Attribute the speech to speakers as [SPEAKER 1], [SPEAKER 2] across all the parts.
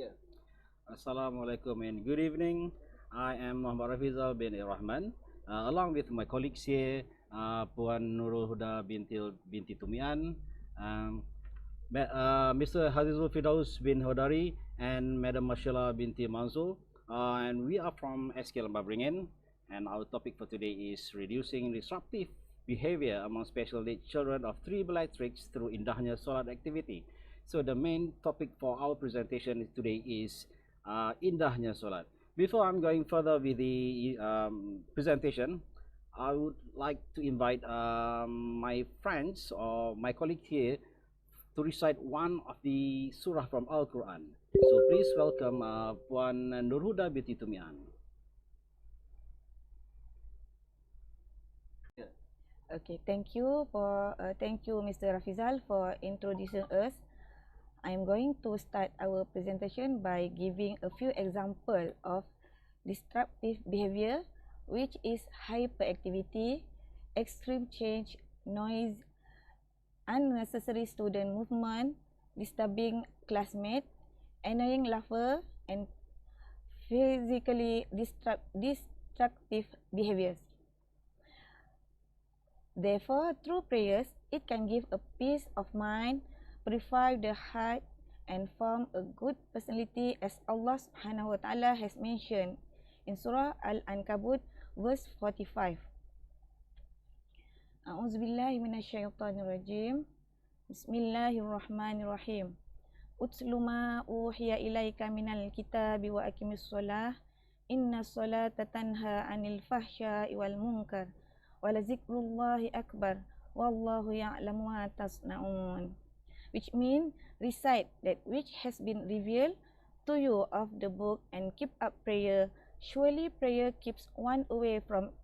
[SPEAKER 1] Yeah. Assalamualaikum and good evening. I am Muhammad Rafizal bin Rahman, along with my colleagues here, Puan Nurul Huda binti Tumian, Mr. Hazizul Firdaus bin Hodari, and Madam Mashallah binti Manzul. And we are from SKLB BERINGIN, and our topic for today is reducing disruptive behavior among special needs children of 3 Belatrix through Indahnya Solat activity. So the main topic for our presentation today is Indahnya Solat. Before I'm going further with the presentation, I would like to invite my friends or my colleague here to recite one of the surah from Al-Quran. So please welcome Puan Nurhuda binti Tumian.
[SPEAKER 2] Okay, thank you Mr. Rafizal for introducing us. I'm going to start our presentation by giving a few examples of disruptive behavior, which is hyperactivity, extreme change, noise, unnecessary student movement, disturbing classmates, annoying laughter, and physically destructive behaviors. Therefore, through prayers, it can give a peace of mind, purify the heart, and form a good personality, as Allah Subhanahu wa Ta'ala has mentioned in Surah Al-Ankabut, verse 45. A'udzubillahi minasyaitonirrajim. Bismillahirrahmanirrahim. Utlu ma uhiya ilaika minal kitabi wa aqimis shalah. Inna sholata tanha 'anil fahsya'i wal munkar. Walazikrullahi akbar, wallahu ya'lamu ma tasna'un. Which means, recite that which has been revealed to you of the book and keep up prayer. Surely prayer keeps one away from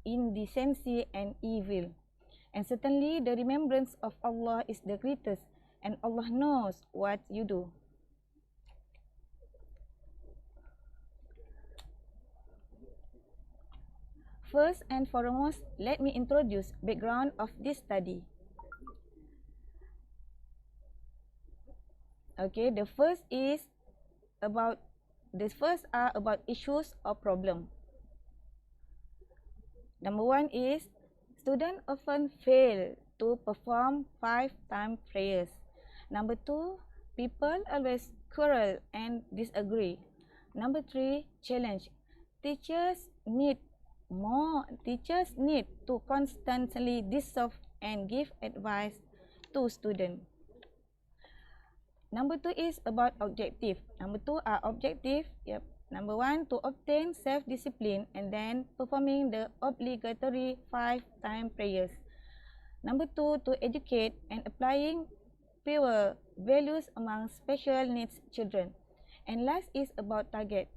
[SPEAKER 2] indecency and evil. And certainly the remembrance of Allah is the greatest, and Allah knows what you do. First and foremost, let me introduce background of this study. Okay, the first are about issues or problem. Number 1 is students often fail to perform 5-time prayers. Number 2, people always quarrel and disagree. Number 3, challenge. Teachers need to constantly dissolve and give advice to students. Number 2 is about objective. Number 2 are objective. Yep. Number 1, to obtain self-discipline and then performing the obligatory 5-time prayers. Number 2, to educate and applying pure values among special needs children. And last is about target.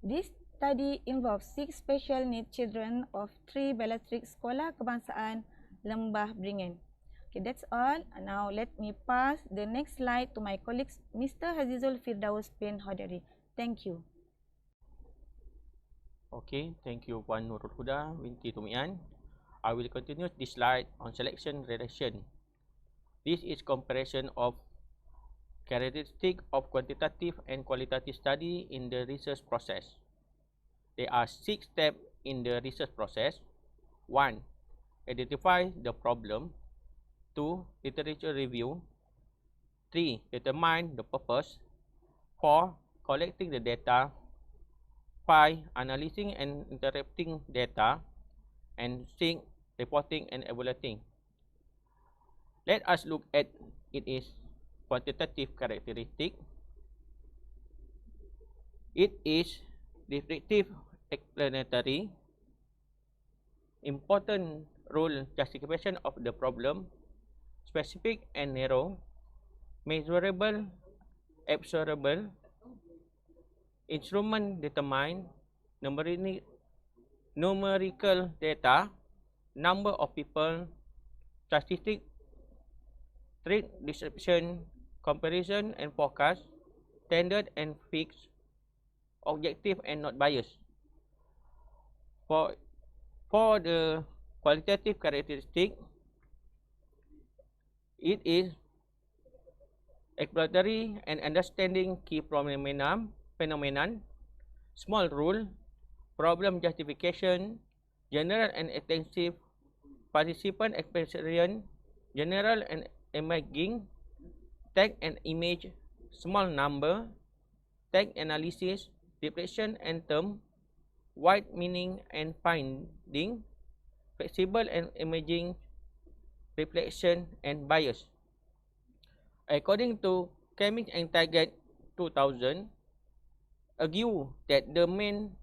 [SPEAKER 2] This study involves 6 special needs children of 3 Belatrix Sekolah Kebangsaan LEMBAH BERINGIN. Okay, that's all. Now let me pass the next slide to my colleague Mr. Hazizul Firdaus bin Hodari. Thank you.
[SPEAKER 3] Okay, thank you Puan Nurul Huda binti Tumian. I will continue this slide on selection redaction. This is comparison of characteristic of quantitative and qualitative study in the research process. There are 6 steps in the research process. 1. Identify the problem. 2. Literature review. 3. Determine the purpose. 4. Collecting the data. 5. Analyzing and interpreting data. And 6. Reporting and evaluating. Let us look at its quantitative characteristic. It is descriptive, explanatory, important role justification of the problem, specific and narrow, measurable, observable, instrument determined, numerical data, number of people, statistic, trade description, comparison and forecast, standard and fixed, objective and not biased. For the qualitative characteristic, it is exploratory and understanding key phenomenon, small rule, problem justification, general and intensive participant experience, general and emerging, tag and image, small number, tag analysis, reflection and term, wide meaning and finding, flexible and emerging, reflection and bias. According to Chemix and Target 2000, argue that the main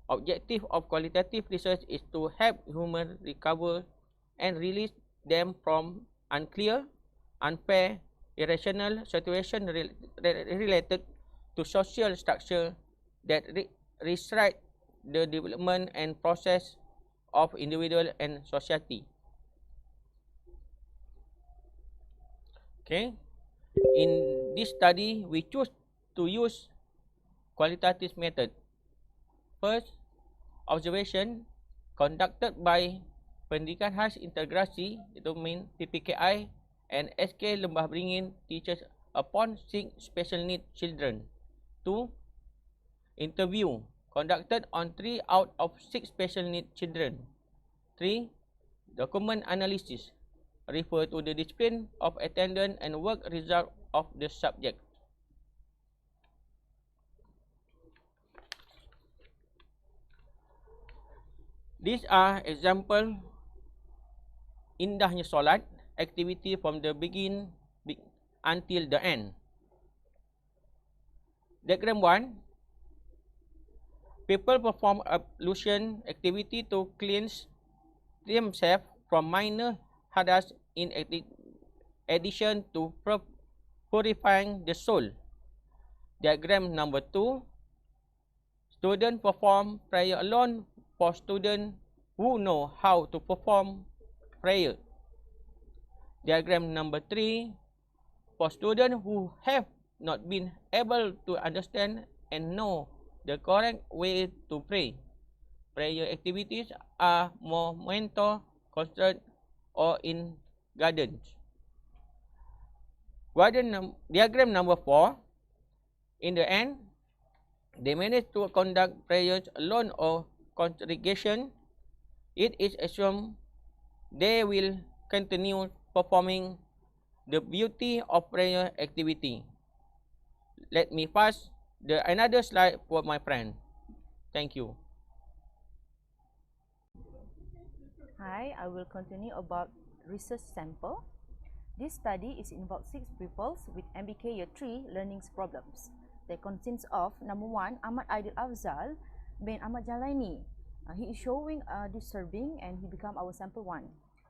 [SPEAKER 3] objective of qualitative research is to help humans recover and release them from unclear, unfair, irrational situations related to social structure that restrict the development and process of individual and society. Okay. In this study, we choose to use qualitative method. First, observation conducted by Pendidikan Khas Integrasi, itu mean PPKI, and SK Lembah Beringin teachers upon 6 special need children. 2. Interview conducted on 3 out of 6 special need children. 3. Document analysis refer to the discipline of attendance and work result of the subject. These are example Indahnya Solat activity from the begin until the end. Diagram 1. People perform ablution activity to cleanse themselves from minor hadas in addition to purifying the soul. Diagram number 2. Students perform prayer alone for students who know how to perform prayer. Diagram number 3. For students who have not been able to understand and know the correct way to pray. Prayer activities are more mentor, concert, or in gardens. Diagram number 4. In the end, they manage to conduct prayers alone or congregation. It is assumed they will continue performing the beauty of prayer activity. Let me pass another slide for my friend. Thank you.
[SPEAKER 4] Hi, I will continue about research sample. This study is involved 6 pupils with MBK Year 3 learning problems. They consist of number 1, Ahmad Aidil Afzal bin Ahmad Jalaini. He is showing disturbing and he become our sample 1.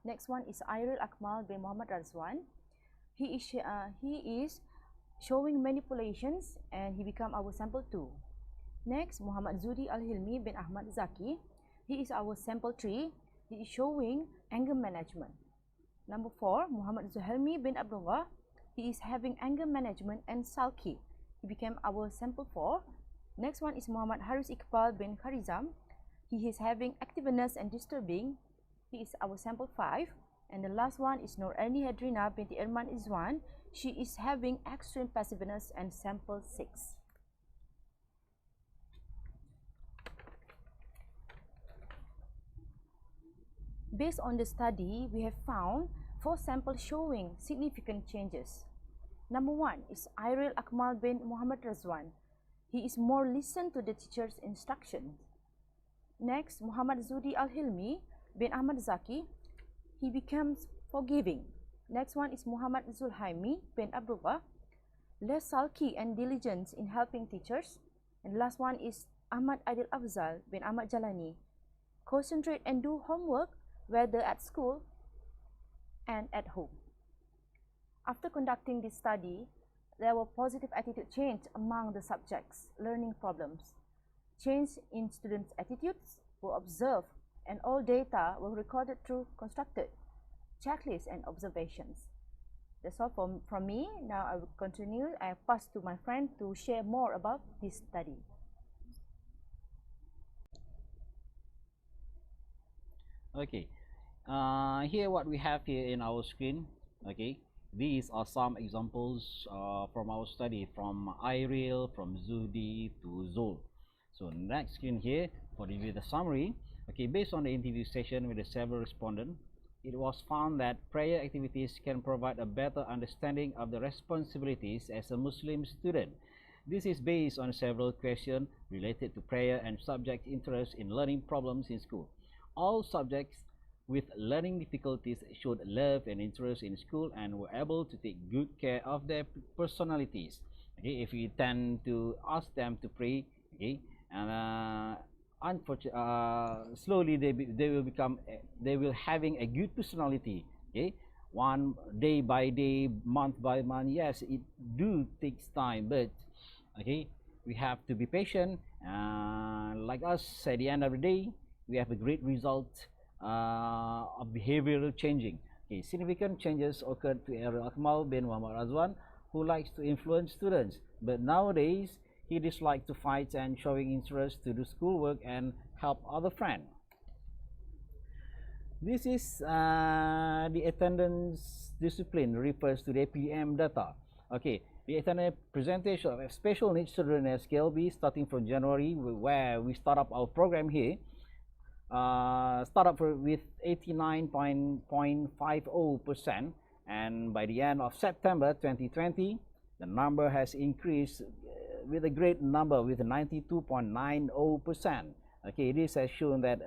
[SPEAKER 4] Next one is Airil Akmal bin Muhammad Razwan. He is showing manipulations and he become our sample 2. Next, Muhammad Zudi Al-Hilmi bin Ahmad Zaki. He is our sample 3. He is showing anger management. Number 4, Muhammad Zuhelmi bin Abdullah. He is having anger management and sulky. He became our sample 4. Next one is Muhammad Haris Iqbal bin Kharizam. He is having activeness and disturbing. He is our sample 5. And the last one is Nur Erni Hadrina binti Irman Izwan. She is having extreme passiveness and sample 6. Based on the study, we have found 4 samples showing significant changes. Number 1 is Airil Akmal bin Muhammad Razwan. He is more listen to the teacher's instructions. Next, Muhammad Zudi Al-Hilmi bin Ahmad Zaki. He becomes forgiving. Next one is Muhammad Zulhaimi bin Abdullah. Less sulky and diligent in helping teachers. And last one is Ahmad Aidil Afzal bin Ahmad Jalani. Concentrate and do homework whether at school and at home. After conducting this study, there were positive attitude change among the subjects' learning problems. Change in students' attitudes were observed and all data were recorded through constructed checklists and observations. That's all from me. Now I will continue. I pass to my friend to share more about this study.
[SPEAKER 1] Okay, here what we have here in our screen. Okay, These are some examples from our study from Iril, from Zuhdi to Zul. So next screen here for the summary. Okay, based on the interview session with the several respondents, it was found that prayer activities can provide a better understanding of the responsibilities as a Muslim student. This is based on several questions related to prayer and subject interest in learning problems in school. All subjects with learning difficulties showed love and interest in school and were able to take good care of their personalities. Okay, if you tend to ask them to pray, okay, and slowly they will having a good personality. Okay, one day by day, month by month. Yes, it do takes time, but okay, we have to be patient. Like us, at the end of the day, we have a great result of behavioral changing. Okay, significant changes occurred to Akmal bin Muhammad Razwan, who likes to influence students, but nowadays he dislikes to fight and showing interest to do schoolwork and help other friends. This is the attendance discipline refers to the APM data. Okay, the attendance presentation of special needs children at SKLB starting from January, where we start up our program here. Start up with 89.50%, and by the end of September 2020, the number has increased with a great number with 92.90%. Okay, this has shown that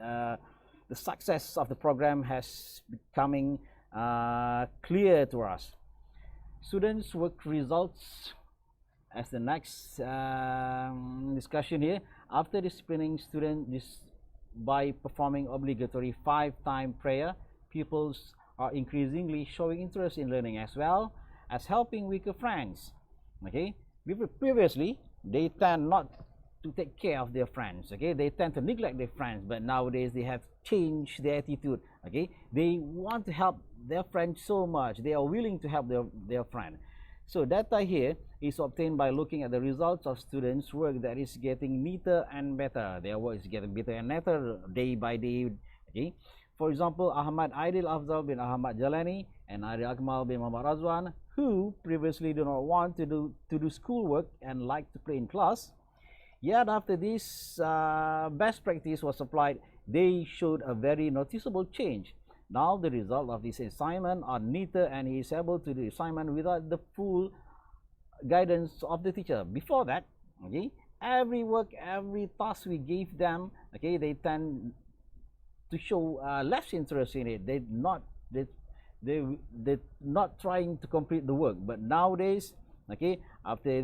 [SPEAKER 1] the success of the program has becoming clear to us. Students' work results as the next discussion here. After disciplining students by performing obligatory 5-time prayer, pupils are increasingly showing interest in learning as well as helping weaker friends. Okay, previously they tend not to take care of their friends. Okay, they tend to neglect their friends, but nowadays they have changed their attitude. Okay, they want to help their friends so much, they are willing to help their friend. So data here is obtained by looking at the results of students' work that is getting neater and better. Their work is getting better and better day by day. Okay, for example, Ahmad Aidil Afzal bin Ahmad Jalani and Aidil Akmal bin Muhammad Razwan, who previously do not want to do schoolwork and like to play in class, yet after this best practice was applied, they showed a very noticeable change. Now the result of this assignment are neater and he is able to do the assignment without the full guidance of the teacher. Before that, okay, every work, every task we gave them, okay, they tend to show less interest in it. They're not trying to complete the work. But nowadays, okay, after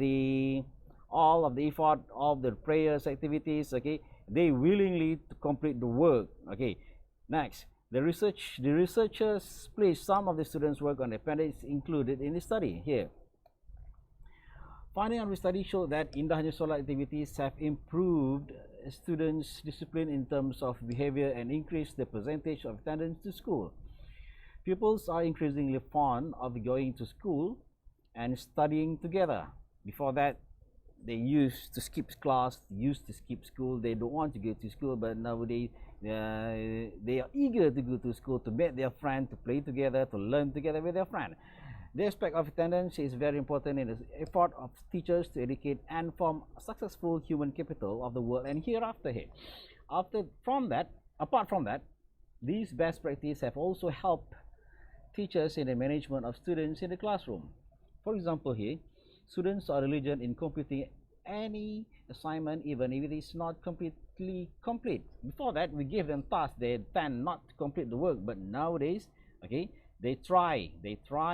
[SPEAKER 1] all of the effort of the prayers activities, okay, they willingly to complete the work. Okay, next, the researchers placed some of the students' work on the appendix included in the study here. Findings of the study show that Indahnya Solat activities have improved students' discipline in terms of behavior and increased the percentage of attendance to school. Pupils are increasingly fond of going to school and studying together. Before that, they used to skip class, used to skip school. They don't want to go to school, but nowadays they are eager to go to school, to meet their friends, to play together, to learn together with their friends. The aspect of attendance is very important in the effort of teachers to educate and form a successful human capital of the world and hereafter here. Apart from that, these best practices have also helped teachers in the management of students in the classroom. For example here, students are diligent in completing any assignment even if it is not completely complete. Before that, we give them tasks, they tend not to complete the work, but nowadays, okay, they try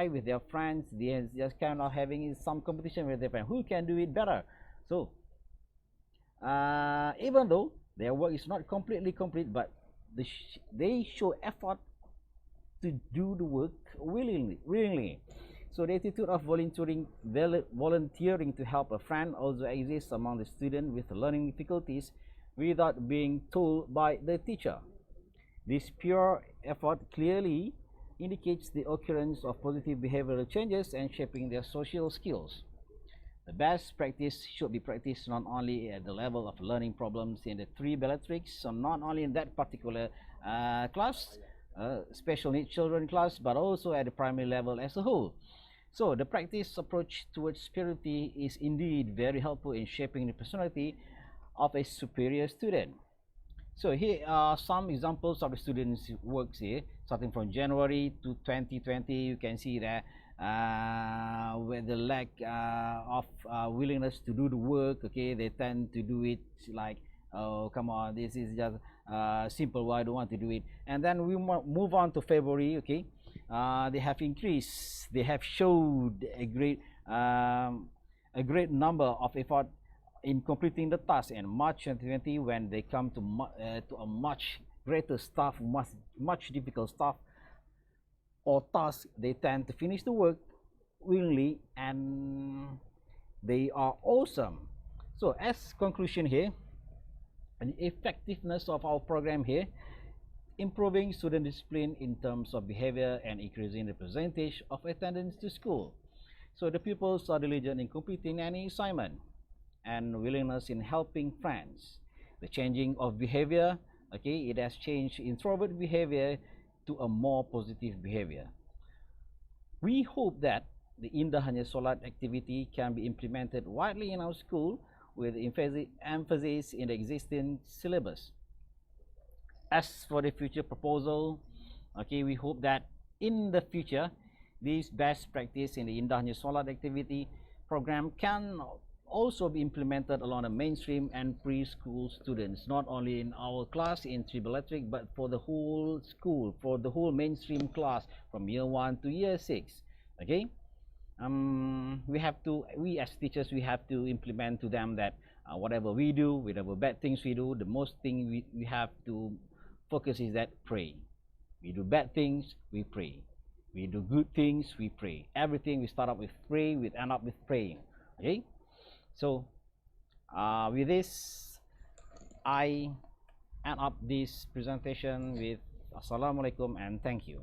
[SPEAKER 1] with their friends. They just kind of having some competition with their friends, who can do it better. So even though their work is not completely complete, but they show effort to do the work willingly. So the attitude of volunteering to help a friend also exists among the students with learning difficulties without being told by the teacher. This pure effort clearly indicates the occurrence of positive behavioral changes and shaping their social skills. The best practice should be practiced not only at the level of learning problems in the 3 bellatrix, so not only in that particular class, special needs children class, but also at the primary level as a whole. So the practice approach towards spirituality is indeed very helpful in shaping the personality of a superior student. So here are some examples of the students' works here, starting from January to 2020. You can see that with the lack of willingness to do the work, okay, they tend to do it like, oh, come on, this is just simple, why I don't want to do it. And then we move on to February, okay. They have increased, they have showed a great number of effort in completing the task. In March 2020, when they come to a much greater stuff, much difficult stuff or task, they tend to finish the work willingly, and they are awesome. So as conclusion here, the effectiveness of our program here, improving student discipline in terms of behavior and increasing the percentage of attendance to school. So the pupils are diligent in completing any assignment and willingness in helping friends. The changing of behavior, okay, it has changed introvert behavior to a more positive behavior. We hope that the Indahnya Solat activity can be implemented widely in our school with emphasis in the existing syllabus. As for the future proposal, okay, we hope that in the future, this best practice in the Indahnya Solat activity program can also be implemented along the mainstream and preschool students, not only in our class in Triboletric, but for the whole school, for the whole mainstream class from year 1 to year 6. Okay, we as teachers, we have to implement to them that whatever we do, whatever bad things we do, the most thing we have to focus is that pray. We do bad things, we pray. We do good things, we pray. Everything we start up with pray, we end up with praying. Okay, so with this, I end up this presentation with Assalamualaikum and thank you.